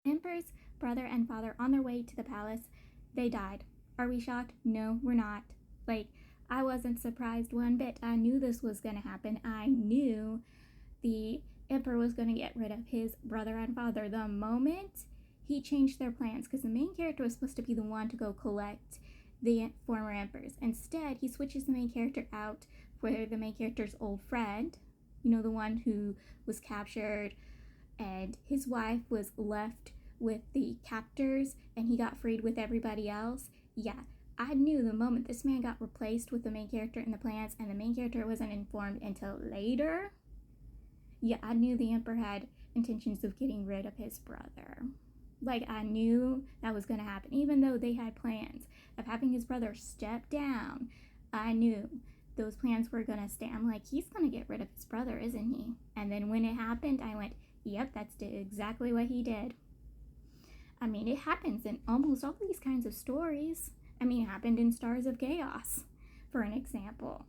Emperor's brother and father on their way to the palace, they died. Are we shocked? No, we're not. Like, I wasn't surprised one bit. I knew this was going to happen. I knew the emperor was going to get rid of his brother and father the moment he changed their plans, because the main character was supposed to be the one to go collect the former emperors. Instead, he switches the main character out for the main character's old friend, you know, the one who was captured and his wife was left with the captors and he got freed with everybody else. Yeah, I knew the moment this man got replaced with the main character in the plans and the main character wasn't informed until later. Yeah, I knew the emperor had intentions of getting rid of his brother. Like, I knew that was going to happen. Even though they had plans of having his brother step down, I knew those plans were going to stay. I'm like, he's going to get rid of his brother, isn't he? And then when it happened, I went, yep, that's exactly what he did. I mean, it happens in almost all these kinds of stories. I mean, it happened in Stars of Chaos, for an example.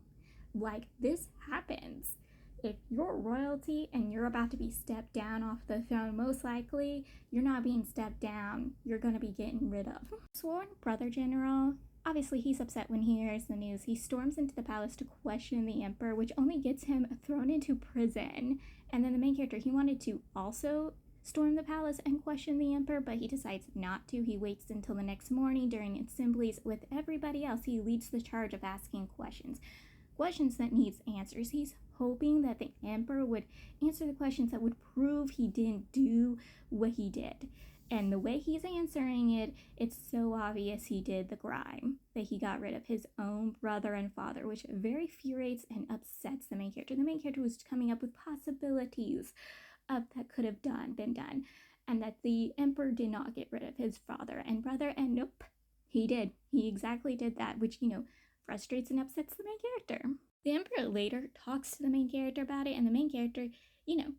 Like, this happens. If you're royalty and you're about to be stepped down off the throne, most likely you're not being stepped down. You're going to be getting rid of. Sworn brother general, obviously he's upset when he hears the news. He storms into the palace to question the emperor, which only gets him thrown into prison. And then the main character, he wanted to also storm the palace and question the emperor, but he decides not to. He waits until the next morning during assemblies with everybody else. He leads the charge of asking questions that needs answers. He's hoping that the emperor would answer the questions that would prove he didn't do what he did. And the way he's answering it, it's so obvious he did the crime, that he got rid of his own brother and father, which very infuriates and upsets the main character. The main character was coming up with possibilities of that could have been done, and that the emperor did not get rid of his father and brother, and nope, he did. He exactly did that, which, frustrates and upsets the main character. The emperor later talks to the main character about it, and the main character,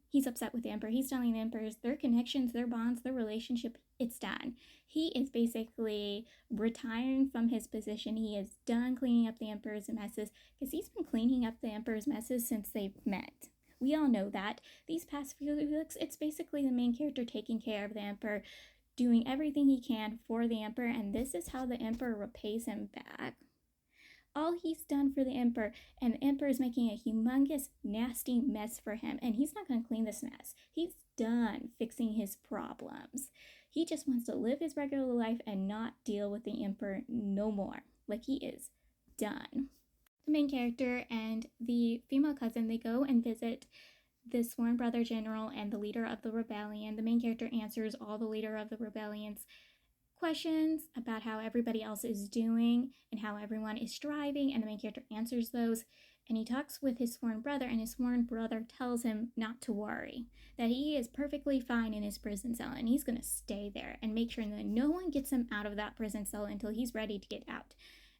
he's upset with the emperor. He's telling the emperors their connections, their bonds, their relationship, it's done. He is basically retiring from his position. He is done cleaning up the emperor's messes, because he's been cleaning up the emperor's messes since they've met. We all know that. These past few weeks, it's basically the main character taking care of the emperor, doing everything he can for the emperor, and this is how the emperor repays him back. All he's done for the emperor, and the emperor is making a humongous, nasty mess for him, and he's not going to clean this mess. He's done fixing his problems. He just wants to live his regular life and not deal with the emperor no more. Like, he is done. The main character and the female cousin, they go and visit the sworn brother general and the leader of the rebellion. The main character answers all the leader of the rebellion's questions about how everybody else is doing and how everyone is striving, and the main character answers those, and he talks with his sworn brother, and his sworn brother tells him not to worry, that he is perfectly fine in his prison cell and he's going to stay there and make sure that no one gets him out of that prison cell until he's ready to get out.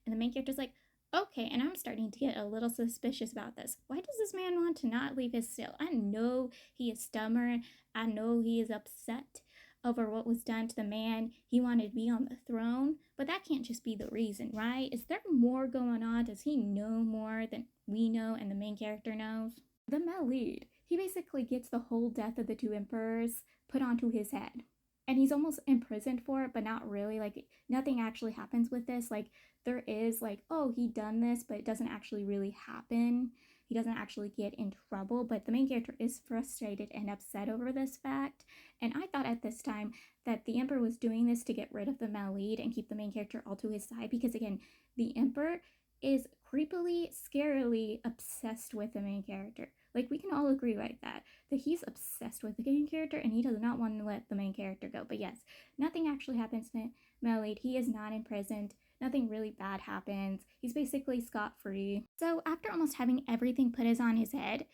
And the main character's like, okay, and I'm starting to get a little suspicious about this. Why does this man want to not leave his cell? I know he is stubborn. I know he is upset over what was done to the man. He wanted to be on the throne, but that can't just be the reason, right? Is there more going on? Does he know more than we know and the main character knows? The male lead, he basically gets the whole death of the two emperors put onto his head. And he's almost imprisoned for it, but not really. Like, nothing actually happens with this. Like, there is like, oh, he done this, but it doesn't actually really happen. He doesn't actually get in trouble, but the main character is frustrated and upset over this fact. And I thought at this time that the emperor was doing this to get rid of the male lead and keep the main character all to his side, because again, the emperor is creepily, scarily obsessed with the main character. Like, we can all agree like that he's obsessed with the main character and he does not want to let the main character go. But yes, nothing actually happens to male lead. He is not imprisoned. Nothing really bad happens. He's basically scot-free. So after almost having everything put on his head,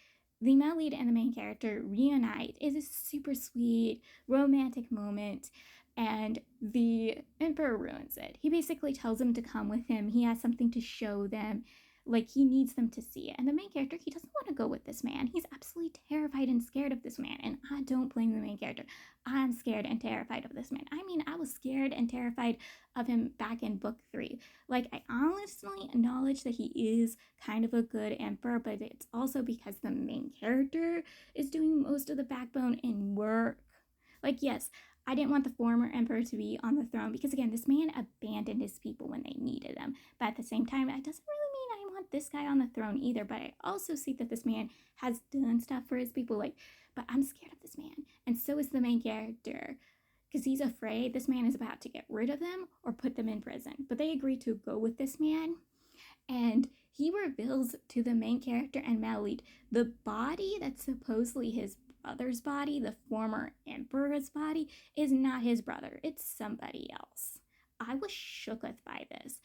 the male lead and the main character reunite. It is a super sweet, romantic moment, and the emperor ruins it. He basically tells them to come with him. He has something to show them. Like, he needs them to see it. And the main character, he doesn't want to go with this man. He's absolutely terrified and scared of this man. And I don't blame the main character. I'm scared and terrified of this man. I mean, I was scared and terrified of him back in book 3. Like, I honestly acknowledge that he is kind of a good emperor, but it's also because the main character is doing most of the backbone and work. Like, yes, I didn't want the former emperor to be on the throne because, again, this man abandoned his people when they needed them. But at the same time, that doesn't really mean I want this guy on the throne either. But I also see that this man has done stuff for his people. But I'm scared of this man. And so is the main character, because he's afraid this man is about to get rid of them or put them in prison. But they agree to go with this man. And he reveals to the main character and Malid the body that's supposedly his brother's body, the former emperor's body, is not his brother. It's somebody else. I was shooketh by this,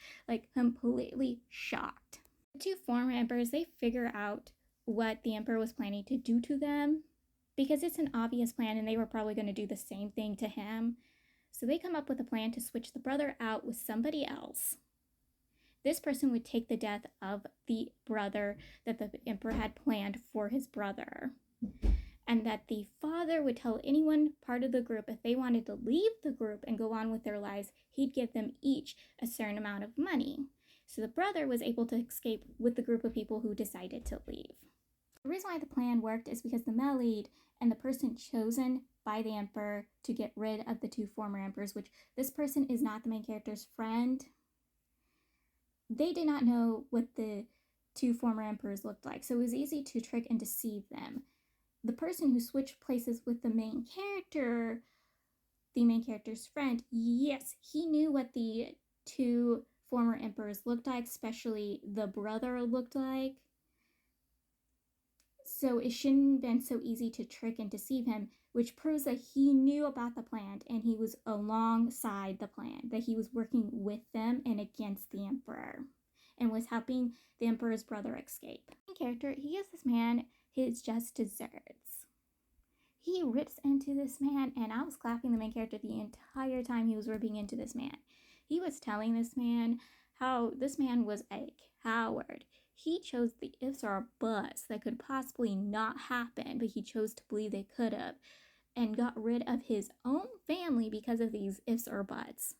completely shocked. The two former emperors, they figure out what the emperor was planning to do to them because it's an obvious plan and they were probably going to do the same thing to him. So they come up with a plan to switch the brother out with somebody else. This person would take the death of the brother that the emperor had planned for his brother. And that the father would tell anyone part of the group if they wanted to leave the group and go on with their lives, he'd give them each a certain amount of money. So the brother was able to escape with the group of people who decided to leave. The reason why the plan worked is because the Melid and the person chosen by the emperor to get rid of the two former emperors, which this person is not the main character's friend, they did not know what the two former emperors looked like, so it was easy to trick and deceive them. The person who switched places with the main character's friend, yes, he knew what the two former emperors looked like, especially the brother looked like. So it shouldn't have been so easy to trick and deceive him, which proves that he knew about the plan and he was alongside the plan, that he was working with them and against the emperor and was helping the emperor's brother escape. The character, he gives this man his just desserts. He rips into this man, and I was clapping the main character the entire time he was ripping into this man. He was telling this man how this man was a coward. He chose the ifs or buts that could possibly not happen, but he chose to believe they could have, and got rid of his own family because of these ifs or buts.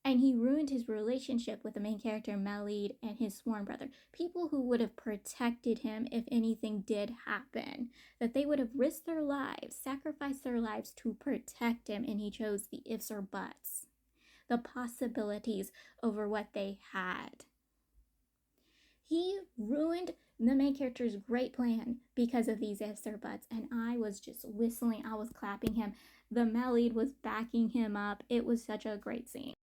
And he ruined his relationship with the main character, Malid, and his sworn brother. People who would have protected him if anything did happen. That they would have risked their lives, sacrificed their lives to protect him, and he chose the ifs or buts. The possibilities over what they had. He ruined the main character's great plan because of these ifs or buts, and I was just whistling. I was clapping him. The Malid was backing him up. It was such a great scene.